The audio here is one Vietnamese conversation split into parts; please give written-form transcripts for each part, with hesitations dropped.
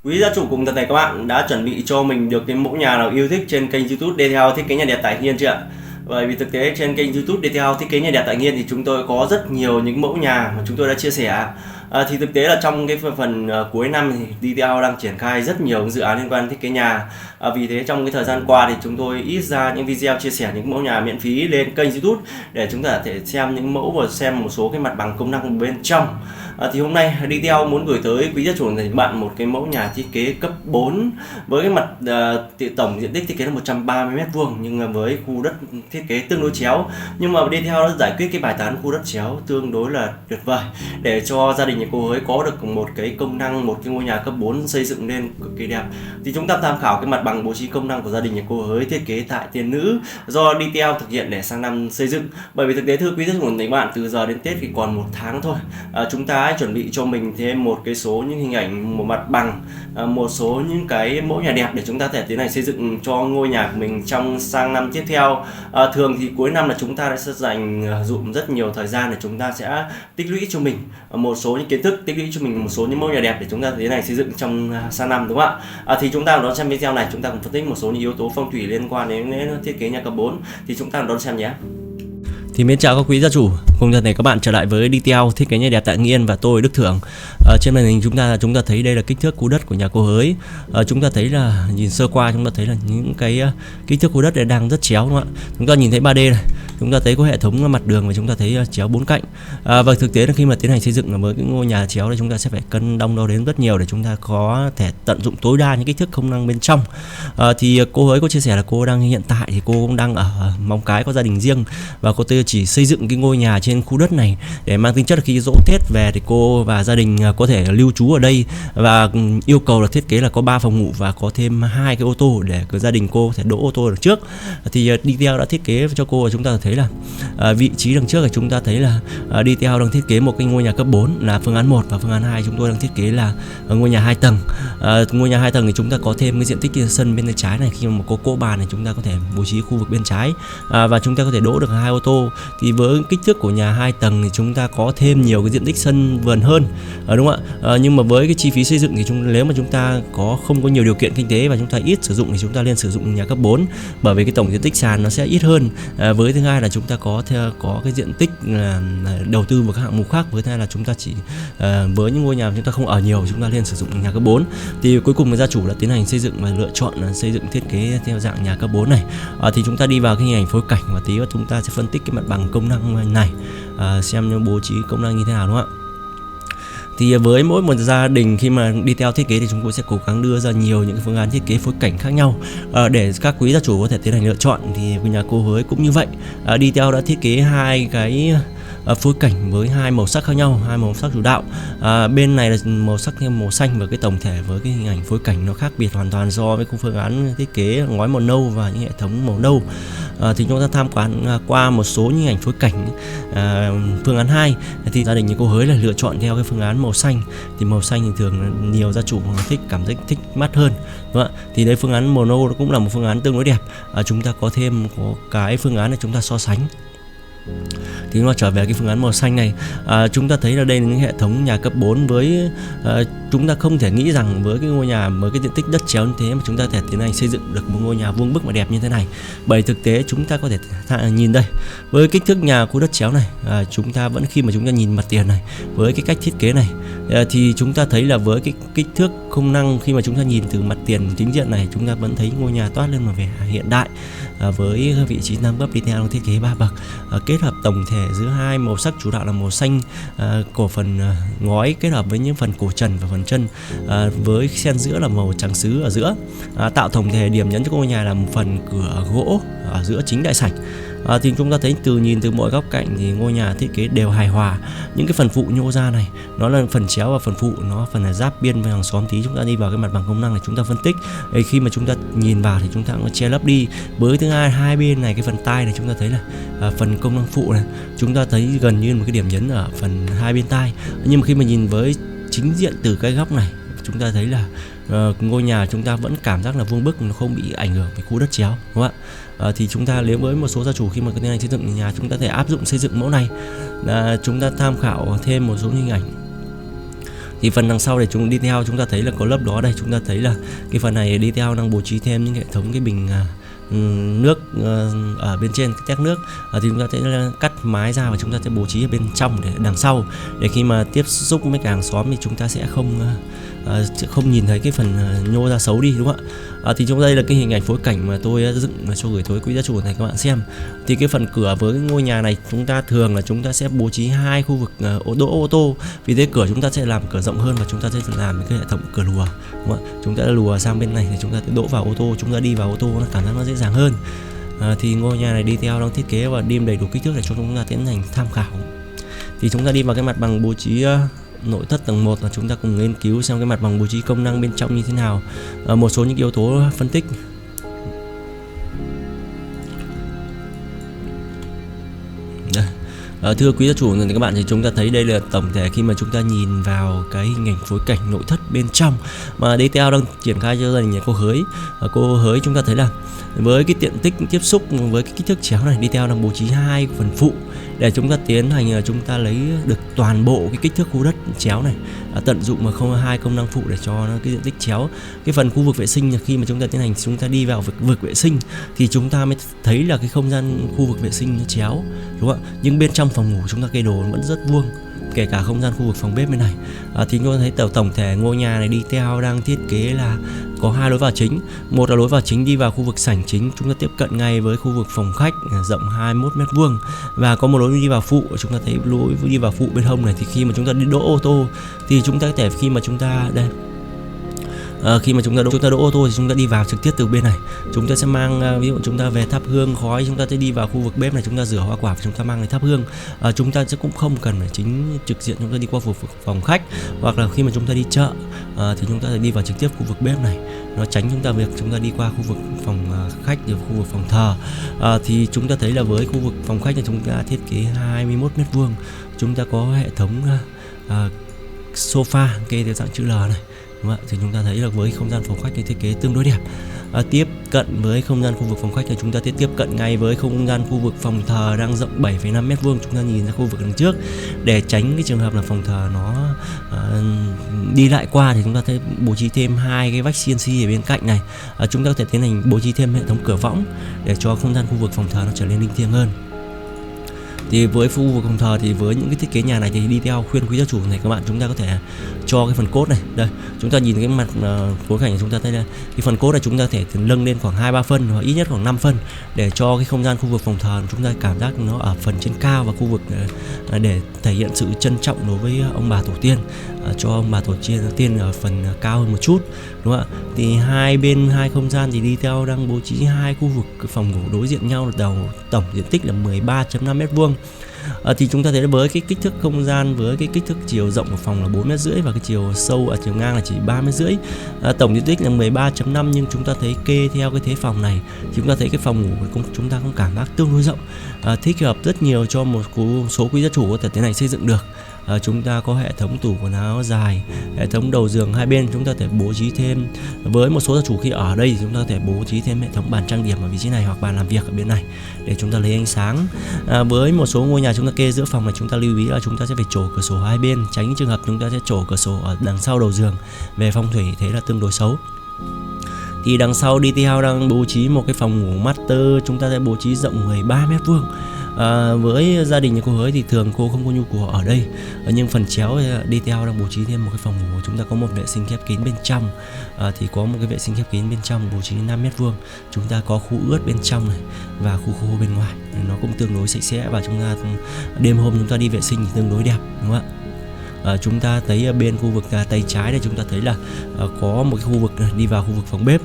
Quý gia chủ cùng toàn thể các bạn đã chuẩn bị cho mình được cái mẫu nhà nào yêu thích trên kênh YouTube DT Thiết kế nhà đẹp tại Nhiên chưa ạ? Bởi vì thực tế trên kênh YouTube DT Thiết kế nhà đẹp tại Nhiên thì chúng tôi có rất nhiều những mẫu nhà mà chúng tôi đã chia sẻ. Thì thực tế là trong cái phần cuối năm thì DTL đang triển khai rất nhiều dự án liên quan thiết kế nhà. Vì thế trong cái thời gian qua thì chúng tôi ít ra những video chia sẻ những mẫu nhà miễn phí lên kênh YouTube để chúng ta có thể xem những mẫu và xem một số cái mặt bằng công năng bên trong. Thì hôm nay DTL muốn gửi tới quý gia chủ và bạn một cái mẫu nhà thiết kế cấp 4 với cái mặt tổng diện tích thiết kế là 130 m² nhưng với khu đất thiết kế tương đối chéo, nhưng mà DTL đã giải quyết cái bài toán khu đất chéo tương đối là tuyệt vời để cho gia đình nhà cô ấy có được một cái công năng, một cái ngôi nhà cấp 4 xây dựng lên cực kỳ đẹp. Thì chúng ta tham khảo cái mặt bằng bố trí công năng của gia đình nhà cô ấy thiết kế tại Tiên Nữ do DTL thực hiện để sang năm xây dựng. Bởi vì thực tế thưa quý gia chủ và các bạn, từ giờ đến Tết thì còn một tháng thôi. Chúng ta hãy chuẩn bị cho mình thêm một cái số những hình ảnh, một mặt bằng, một số những cái mẫu nhà đẹp để chúng ta có thể tiến hành xây dựng cho ngôi nhà của mình trong sang năm tiếp theo. Thường thì cuối năm là chúng ta sẽ dành dụm rất nhiều thời gian để chúng ta sẽ tích lũy cho mình một số những kiến thức, tích lũy cho mình một số những mẫu nhà đẹp để chúng ta tiến hành xây dựng trong sang năm, đúng không ạ? Thì chúng ta đón xem video này, chúng ta cùng phân tích một số những yếu tố phong thủy liên quan đến thiết kế nhà cấp 4 thì chúng ta đón xem nhé. Thì mến chào các quý gia chủ cùng toàn thể các bạn trở lại với DTL thiết kế nhà đẹp tại Nghiên và tôi Đức Thưởng. Trên màn hình chúng ta thấy đây là kích thước khu đất của nhà cô Hới. Chúng ta thấy là nhìn sơ qua chúng ta thấy là những cái kích thước khu đất này đang rất chéo, đúng không ạ? Chúng ta nhìn thấy 3D này, chúng ta thấy có hệ thống mặt đường và chúng ta thấy chéo bốn cạnh. Và thực tế là khi mà tiến hành xây dựng với cái ngôi nhà chéo này, chúng ta sẽ phải cân đong đo đếm rất nhiều để chúng ta có thể tận dụng tối đa những kích thước công năng bên trong. Thì cô Hới có chia sẻ là cô đang hiện tại thì cô cũng đang ở Móng Cái, có gia đình riêng và cô chỉ xây dựng cái ngôi nhà trên khu đất này để mang tính chất là khi dỗ Tết về thì cô và gia đình có thể lưu trú ở đây, và yêu cầu là thiết kế là có 3 phòng ngủ và có thêm 2 cái ô tô để gia đình cô có thể đỗ ô tô được trước. Thì DTL đã thiết kế cho cô và chúng ta thấy là vị trí đằng trước là chúng ta thấy là DTL đang thiết kế một cái ngôi nhà cấp 4 là phương án 1, và phương án 2 chúng tôi đang thiết kế là ngôi nhà 2 tầng. Ngôi nhà 2 tầng thì chúng ta có thêm cái diện tích sân bên tay trái này, khi mà có cỗ bàn này chúng ta có thể bố trí khu vực bên trái và chúng ta có thể đỗ được 2 ô tô. Thì với kích thước của nhà 2 tầng thì chúng ta có thêm nhiều cái diện tích sân vườn hơn, đúng không ạ? Nhưng mà với cái chi phí xây dựng thì nếu mà chúng ta không có nhiều điều kiện kinh tế và chúng ta ít sử dụng thì chúng ta nên sử dụng nhà cấp 4, bởi vì cái tổng diện tích sàn nó sẽ ít hơn. Với thứ hai là chúng ta có cái diện tích đầu tư vào các hạng mục khác. Với thứ hai là chúng ta chỉ với những ngôi nhà chúng ta không ở nhiều, chúng ta nên sử dụng nhà cấp 4. Thì cuối cùng gia chủ đã tiến hành xây dựng và lựa chọn xây dựng thiết kế theo dạng nhà cấp 4 này. Thì chúng ta đi vào cái hình ảnh phối cảnh và tí chúng ta sẽ phân tích cái mặt bằng công năng này, xem bố trí công năng như thế nào, đúng không ạ? Thì với mỗi một gia đình khi mà đi theo thiết kế thì chúng tôi sẽ cố gắng đưa ra nhiều những phương án thiết kế phối cảnh khác nhau để các quý gia chủ có thể tiến hành lựa chọn. Thì nhà cô Hới cũng như vậy, đi theo đã thiết kế 2 cái phối cảnh với 2 màu sắc khác nhau, 2 màu sắc chủ đạo. Bên này là màu sắc theo màu xanh, và cái tổng thể với cái hình ảnh phối cảnh nó khác biệt hoàn toàn so với phương án thiết kế ngói màu nâu và những hệ thống màu nâu. Thì chúng ta tham quan qua một số những hình ảnh phối cảnh phương án 2 thì gia đình nhà cô Hới là lựa chọn theo cái phương án màu xanh. Thì màu xanh thì thường nhiều gia chủ cảm thấy thích mắt hơn, đúng không ạ? Thì đây phương án màu nâu nó cũng là một phương án tương đối đẹp. Chúng ta có thêm cái phương án để chúng ta so sánh. Thì nó trở về cái phương án màu xanh này, chúng ta thấy là đây là những hệ thống nhà cấp 4 với chúng ta không thể nghĩ rằng với cái ngôi nhà với cái diện tích đất chéo như thế mà chúng ta có thể tiến hành xây dựng được một ngôi nhà vuông vức mà đẹp như thế này. Bởi thực tế chúng ta có thể nhìn đây với kích thước nhà khu đất chéo này, chúng ta vẫn khi mà chúng ta nhìn mặt tiền này với cái cách thiết kế này thì chúng ta thấy là với cái kích thước công năng khi mà chúng ta nhìn từ mặt tiền chính diện này, chúng ta vẫn thấy ngôi nhà toát lên một vẻ hiện đại với vị trí 5 cấp detail thiết kế 3 bậc, kết hợp tổng thể giữa 2 màu sắc chủ đạo là màu xanh của phần ngói kết hợp với những phần cổ trần và phần chân, với xen giữa là màu trắng sứ ở giữa, tạo tổng thể điểm nhấn cho ngôi nhà là một phần cửa gỗ ở giữa chính đại sảnh. Thì chúng ta thấy nhìn từ mọi góc cạnh thì ngôi nhà thiết kế đều hài hòa. Những cái phần phụ nhô ra này nó là phần chéo và phần phụ nó phần là giáp biên với hàng xóm. Tí chúng ta đi vào cái mặt bằng công năng này chúng ta phân tích. Khi mà chúng ta nhìn vào thì chúng ta cũng che lấp đi. Với thứ hai bên này cái phần tai này chúng ta thấy là phần công năng phụ này chúng ta thấy gần như một cái điểm nhấn ở phần hai bên tai. Nhưng mà khi mà nhìn với chính diện từ cái góc này chúng ta thấy là ngôi nhà chúng ta vẫn cảm giác là vuông vức, nó không bị ảnh hưởng với khu đất chéo, đúng không ạ? Thì chúng ta nếu với một số gia chủ khi mà tiến hành xây dựng nhà chúng ta thể áp dụng xây dựng mẫu này, là chúng ta tham khảo thêm một số hình ảnh Thì phần đằng sau để chúng đi theo chúng ta thấy là có lớp đó đây, chúng ta thấy là cái phần này đi theo đang bố trí thêm những hệ thống cái bình nước ở bên trên cái tét nước. Thì chúng ta sẽ cắt mái ra và chúng ta sẽ bố trí ở bên trong để đằng sau, để khi mà tiếp xúc với cả hàng xóm thì chúng ta sẽ không nhìn thấy cái phần nhô ra xấu đi, đúng không ạ? Thì trong đây là cái hình ảnh phối cảnh mà tôi dựng cho gửi tới quý gia chủ này các bạn xem. Thì cái phần cửa với cái ngôi nhà này chúng ta thường là chúng ta sẽ bố trí hai khu vực đỗ ô tô, vì thế cửa chúng ta sẽ làm cửa rộng hơn và chúng ta sẽ làm cái hệ thống cửa lùa, đúng không ạ? Chúng ta lùa sang bên này thì chúng ta sẽ đỗ vào ô tô, chúng ta đi vào ô tô nó cảm giác nó dễ dàng hơn. Thì ngôi nhà này đi theo đang thiết kế và điêm đầy đủ kích thước để cho chúng ta tiến hành tham khảo. Thì chúng ta đi vào cái mặt bằng bố trí nội thất tầng 1 là chúng ta cùng nghiên cứu xem cái mặt bằng bố trí công năng bên trong như thế nào, một số những yếu tố phân tích. Thưa quý gia chủ thì các bạn, thì chúng ta thấy đây là tổng thể khi mà chúng ta nhìn vào cái hình ảnh phối cảnh nội thất bên trong mà DTL đang triển khai cho gia đình nhà cô Hới. Cô Hới chúng ta thấy là với cái tiện tích tiếp xúc với cái kích thước chéo này, DTL đang bố trí hai phần phụ để chúng ta tiến hành chúng ta lấy được toàn bộ cái kích thước khu đất chéo này, tận dụng mà không hai công năng phụ để cho nó cái diện tích chéo. Cái phần khu vực vệ sinh khi mà chúng ta tiến hành chúng ta đi vào vực vệ sinh thì chúng ta mới thấy là cái không gian khu vực vệ sinh nó chéo, đúng không ạ? Nhưng bên trong phòng ngủ chúng ta kê đồ vẫn rất vuông, kể cả không gian khu vực phòng bếp bên này. Thì chúng ta thấy tổng thể ngôi nhà này đi theo đang thiết kế là có hai lối vào chính. Một là lối vào chính đi vào khu vực sảnh chính, chúng ta tiếp cận ngay với khu vực phòng khách rộng 21 m², và có một lối đi vào phụ. Chúng ta thấy lối đi vào phụ bên hông này, thì khi mà chúng ta đi đỗ ô tô thì chúng ta có thể khi mà chúng ta đây khi mà chúng ta đỗ ô tô thì chúng ta đi vào trực tiếp từ bên này. Chúng ta sẽ mang ví dụ chúng ta về thắp hương khói, chúng ta sẽ đi vào khu vực bếp này, chúng ta rửa hoa quả và chúng ta mang đi thắp hương. Chúng ta sẽ cũng không cần phải chính trực diện chúng ta đi qua khu vực phòng khách, hoặc là khi mà chúng ta đi chợ thì chúng ta sẽ đi vào trực tiếp khu vực bếp này, nó tránh chúng ta việc chúng ta đi qua khu vực phòng khách rồi khu vực phòng thờ. Thì chúng ta thấy là với khu vực phòng khách này chúng ta thiết kế 21 m², chúng ta có hệ thống sofa kê theo dạng chữ L này. Đúng không? Thì chúng ta thấy là với không gian phòng khách thì thiết kế tương đối đẹp. Tiếp cận với không gian khu vực phòng khách thì chúng ta tiếp cận ngay với không gian khu vực phòng thờ đang rộng 7,5 m². Chúng ta nhìn ra khu vực đằng trước để tránh cái trường hợp là phòng thờ nó đi lại qua, thì chúng ta sẽ bố trí thêm hai cái vách CNC ở bên cạnh này. Chúng ta có thể tiến hành bố trí thêm hệ thống cửa võng để cho không gian khu vực phòng thờ nó trở nên linh thiêng hơn. Thì với khu vực phòng thờ thì với những cái thiết kế nhà này thì đi theo khuyên quý gia chủ này các bạn, chúng ta có thể cho cái phần cốt này đây, chúng ta nhìn cái mặt phối cảnh chúng ta thấy là cái phần cốt này chúng ta có thể nâng lên khoảng 2-3 phân hoặc ít nhất khoảng 5 phân để cho cái không gian khu vực phòng thờ chúng ta cảm giác nó ở phần trên cao và khu vực để thể hiện sự trân trọng đối với ông bà tổ tiên, cho ông bà tổ tiên ở phần cao hơn một chút, đúng không ạ? Thì hai bên hai không gian thì đi theo đang bố trí hai khu vực phòng ngủ đối diện nhau, tổng diện tích là 13,5 m². Thì chúng ta thấy với cái kích thước không gian, với cái kích thước chiều rộng của phòng là 4,5 m và cái chiều sâu ở chiều ngang là chỉ 3,5 m. Tổng diện tích là 13,5, nhưng chúng ta thấy kê theo cái thế phòng này chúng ta thấy cái phòng ngủ của chúng ta cũng cảm giác tương đối rộng, thích hợp rất nhiều cho một số quý gia chủ có thể tiến hành xây dựng được. Chúng ta có hệ thống tủ quần áo dài, hệ thống đầu giường hai bên, chúng ta có thể bố trí thêm. Với một số gia chủ khi ở đây thì chúng ta có thể bố trí thêm hệ thống bàn trang điểm ở vị trí này hoặc bàn làm việc ở bên này để chúng ta lấy ánh sáng. Với một số ngôi nhà chúng ta kê giữa phòng này, chúng ta lưu ý là chúng ta sẽ phải trổ cửa sổ hai bên, tránh trường hợp chúng ta sẽ trổ cửa sổ ở đằng sau đầu giường, về phong thủy thế là tương đối xấu. Thì đằng sau DTL đang bố trí một cái phòng ngủ master, chúng ta sẽ bố trí rộng 13 m². Với gia đình nhà cô Hới thì thường cô không có nhu cầu ở đây, nhưng phần chéo DTL đang bố trí thêm một cái phòng ngủ, chúng ta có một vệ sinh khép kín bên trong. Thì có một cái vệ sinh khép kín bên trong bố trí 5 m², chúng ta có khu ướt bên trong này và khu khô bên ngoài, nó cũng tương đối sạch sẽ, và chúng ta đêm hôm chúng ta đi vệ sinh thì tương đối đẹp, đúng không ạ? Chúng ta thấy bên khu vực tay trái này chúng ta thấy là có một cái khu vực đi vào khu vực phòng bếp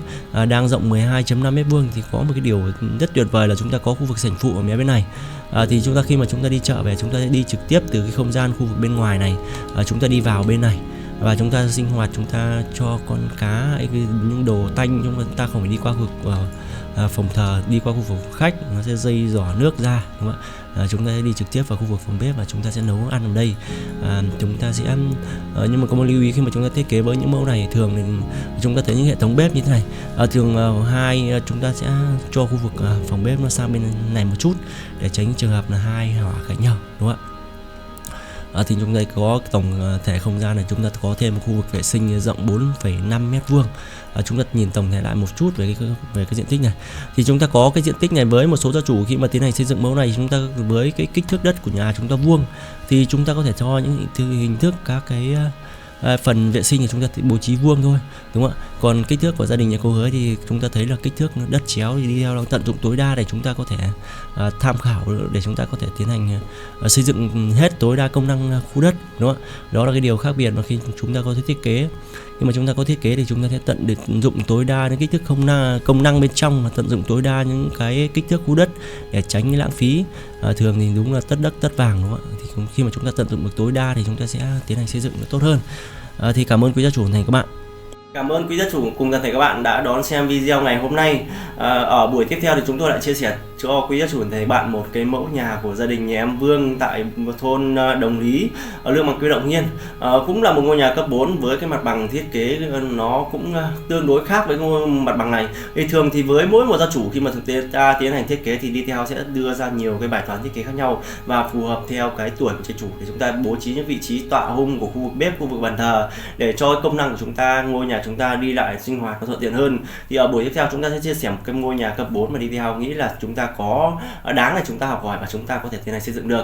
đang rộng 12,5 m². Thì có một cái điều rất tuyệt vời là chúng ta có khu vực sảnh phụ ở phía bên này. Thì chúng ta khi mà chúng ta đi chợ về, chúng ta sẽ đi trực tiếp từ cái không gian khu vực bên ngoài này, chúng ta đi vào bên này và chúng ta sinh hoạt, chúng ta cho con cá những đồ tanh, chúng ta không phải đi qua khu vực phòng thờ, đi qua khu vực khách nó sẽ dây giỏ nước ra, đúng không ạ? Chúng ta sẽ đi trực tiếp vào khu vực phòng bếp và chúng ta sẽ nấu ăn ở đây. Chúng ta sẽ nhưng mà có một lưu ý khi mà chúng ta thiết kế với những mẫu này, thường thì chúng ta thấy những hệ thống bếp như thế này, thường chúng ta sẽ cho khu vực phòng bếp nó sang bên này một chút để tránh trường hợp là hai hỏa cạnh nhau, đúng không ạ? Thì chúng ta có tổng thể không gian này, chúng ta có thêm một khu vực vệ sinh rộng 4,5 mét vuông. Chúng ta nhìn tổng thể lại một chút về cái diện tích này. Thì chúng ta có cái diện tích này với một số gia chủ khi mà tiến hành xây dựng mẫu này, chúng ta với cái kích thước đất của nhà chúng ta vuông thì chúng ta có thể cho những hình thức các cái phần vệ sinh thì chúng ta bố trí vuông thôi, đúng không ạ? Còn kích thước của gia đình nhà cô Hới thì chúng ta thấy là kích thước đất chéo thì đi theo tận dụng tối đa để chúng ta có thể tham khảo để chúng ta có thể tiến hành xây dựng hết tối đa công năng khu đất, đúng không ạ? Đó là cái điều khác biệt mà khi chúng ta có thiết kế. Nhưng mà chúng ta có thiết kế thì chúng ta sẽ tận dụng tối đa những kích thước công năng bên trong và tận dụng tối đa những cái kích thước khu đất để tránh cái lãng phí. Thường thì đúng là tất đất tất vàng, đúng không ạ? Thì khi mà chúng ta tận dụng được tối đa thì chúng ta sẽ tiến hành xây dựng nó tốt hơn. Thì cảm ơn quý gia chủ thành các bạn. Cảm ơn quý gia chủ cùng toàn thể các bạn đã đón xem video ngày hôm nay. Ở buổi tiếp theo thì chúng tôi lại chia sẻ cho quý gia chủ thấy bạn một cái mẫu nhà của gia đình nhà em Vương tại thôn Đồng Lý ở Lương Bằng, Quy Động, Nhiên. Cũng là một ngôi nhà cấp 4 với cái mặt bằng thiết kế nó cũng tương đối khác với ngôi mặt bằng này. Thì thường thì với mỗi một gia chủ khi mà thực tế ta tiến hành thiết kế thì Detail sẽ đưa ra nhiều cái bài toán thiết kế khác nhau và phù hợp theo cái tuổi của gia chủ để chúng ta bố trí những vị trí tọa hung của khu vực bếp, khu vực bàn thờ để cho công năng của chúng ta, ngôi nhà chúng ta đi lại sinh hoạt nó thuận tiện hơn. Thì ở buổi tiếp theo chúng ta sẽ chia sẻ một cái ngôi nhà cấp 4 mà Detail nghĩ là chúng ta có đáng là chúng ta học hỏi và chúng ta có thể tiến hành xây dựng được.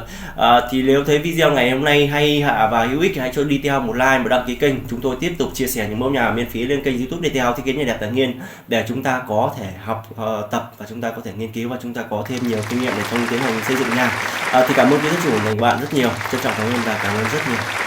Thì nếu thấy video ngày hôm nay hay và hữu ích thì hãy cho Detail một like, một đăng ký kênh. Chúng tôi tiếp tục chia sẻ những mẫu nhà miễn phí lên kênh YouTube Detail thiết kế nhà đẹp tại Nhiên để chúng ta có thể học tập và chúng ta có thể nghiên cứu và chúng ta có thêm nhiều kinh nghiệm để trong tiến hành xây dựng nhà. Thì cảm ơn quý gia chủ và các bạn rất nhiều, trân trọng cảm ơn và cảm ơn rất nhiều.